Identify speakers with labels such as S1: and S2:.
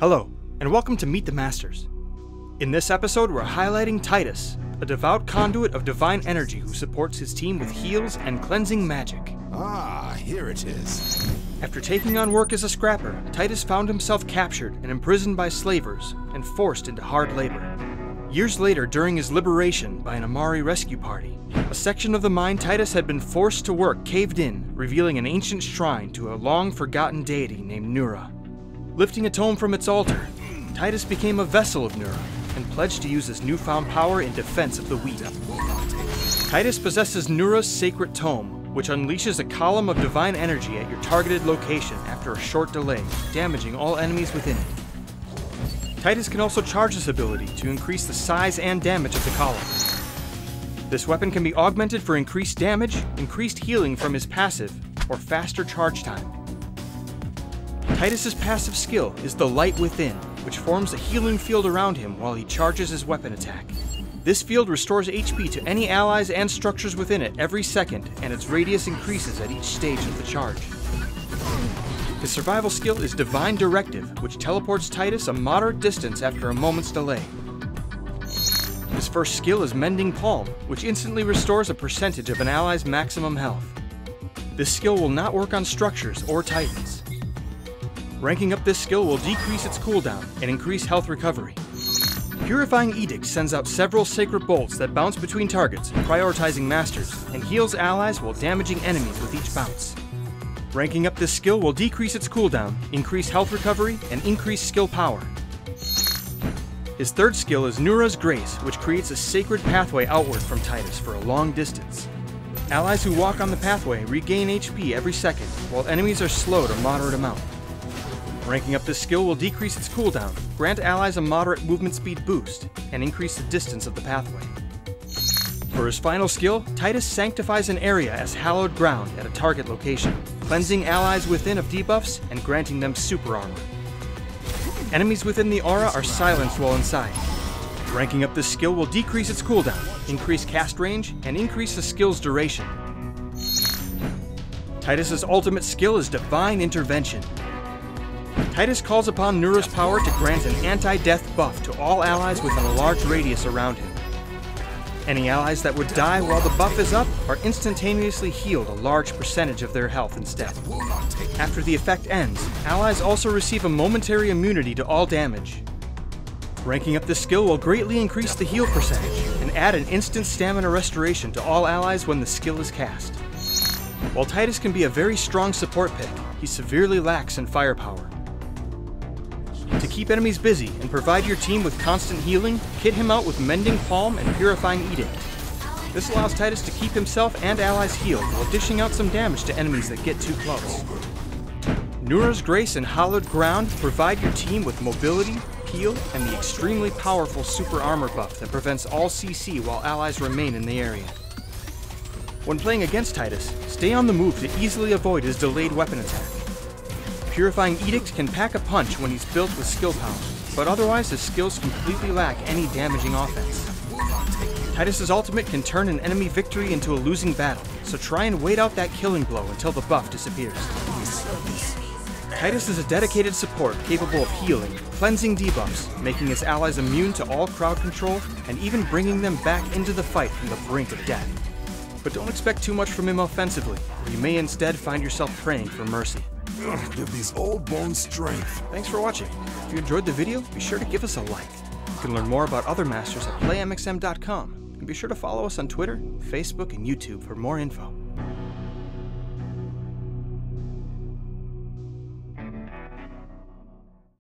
S1: Hello, and welcome to Meet the Masters. In this episode, we're highlighting Titus, a devout conduit of divine energy who supports his team with heals and cleansing magic.
S2: Ah, here it is.
S1: After taking on work as a scrapper, Titus found himself captured and imprisoned by slavers and forced into hard labor. Years later, during his liberation by an Amari rescue party, a section of the mine Titus had been forced to work caved in, revealing an ancient shrine to a long-forgotten deity named NURA. Lifting a tome from its altar, Titus became a vessel of NURA and pledged to use his newfound power in defense of the weak. Titus possesses NURA'S sacred tome, which unleashes a column of divine energy at your targeted location after a short delay, damaging all enemies within it. Titus can also charge this ability to increase the size and damage of the column. This weapon can be augmented for increased damage, increased healing from his passive, or faster charge time. Titus's passive skill is the Light Within, which forms a healing field around him while he charges his weapon attack. This field restores HP to any allies and structures within it every second, and its radius increases at each stage of the charge. His survival skill is Divine Directive, which teleports Titus a moderate distance after a moment's delay. His first skill is Mending Palm, which instantly restores a percentage of an ally's maximum health. This skill will not work on structures or titans. Ranking up this skill will decrease its cooldown and increase health recovery. Purifying Edict sends out several sacred bolts that bounce between targets, prioritizing masters, and heals allies while damaging enemies with each bounce. Ranking up this skill will decrease its cooldown, increase health recovery, and increase skill power. His third skill is NURA'S Grace, which creates a sacred pathway outward from Titus for a long distance. Allies who walk on the pathway regain HP every second, while enemies are slowed a moderate amount. Ranking up this skill will decrease its cooldown, grant allies a moderate movement speed boost, and increase the distance of the pathway. For his final skill, Titus sanctifies an area as hallowed ground at a target location, cleansing allies within of debuffs and granting them super armor. Enemies within the aura are silenced while inside. Ranking up this skill will decrease its cooldown, increase cast range, and increase the skill's duration. Titus's ultimate skill is Divine Intervention. Titus calls upon NURA'S power to grant an anti-death buff to all allies within a large radius around him. Any allies that would die while the buff is up are instantaneously healed a large percentage of their health instead. After the effect ends, allies also receive a momentary immunity to all damage. Ranking up this skill will greatly increase the heal percentage and add an instant stamina restoration to all allies when the skill is cast. While Titus can be a very strong support pick, he severely lacks in firepower. To keep enemies busy and provide your team with constant healing, kit him out with Mending Palm and Purifying Edict. This allows Titus to keep himself and allies healed while dishing out some damage to enemies that get too close. NURA'S Grace and Hallowed Ground provide your team with mobility, heal, and the extremely powerful super armor buff that prevents all CC while allies remain in the area. When playing against Titus, stay on the move to easily avoid his delayed weapon attack. Purifying Edict can pack a punch when he's built with skill power, but otherwise his skills completely lack any damaging offense. Titus's ultimate can turn an enemy victory into a losing battle, so try and wait out that killing blow until the buff disappears. Titus is a dedicated support capable of healing, cleansing debuffs, making his allies immune to all crowd control, and even bringing them back into the fight from the brink of death. But don't expect too much from him offensively, or you may instead find yourself praying for mercy.
S2: Give these old bones strength.
S1: Thanks for watching. If you enjoyed the video, be sure to give us a like. You can learn more about other masters at playmxm.com, and be sure to follow us on Twitter, Facebook, and YouTube for more info.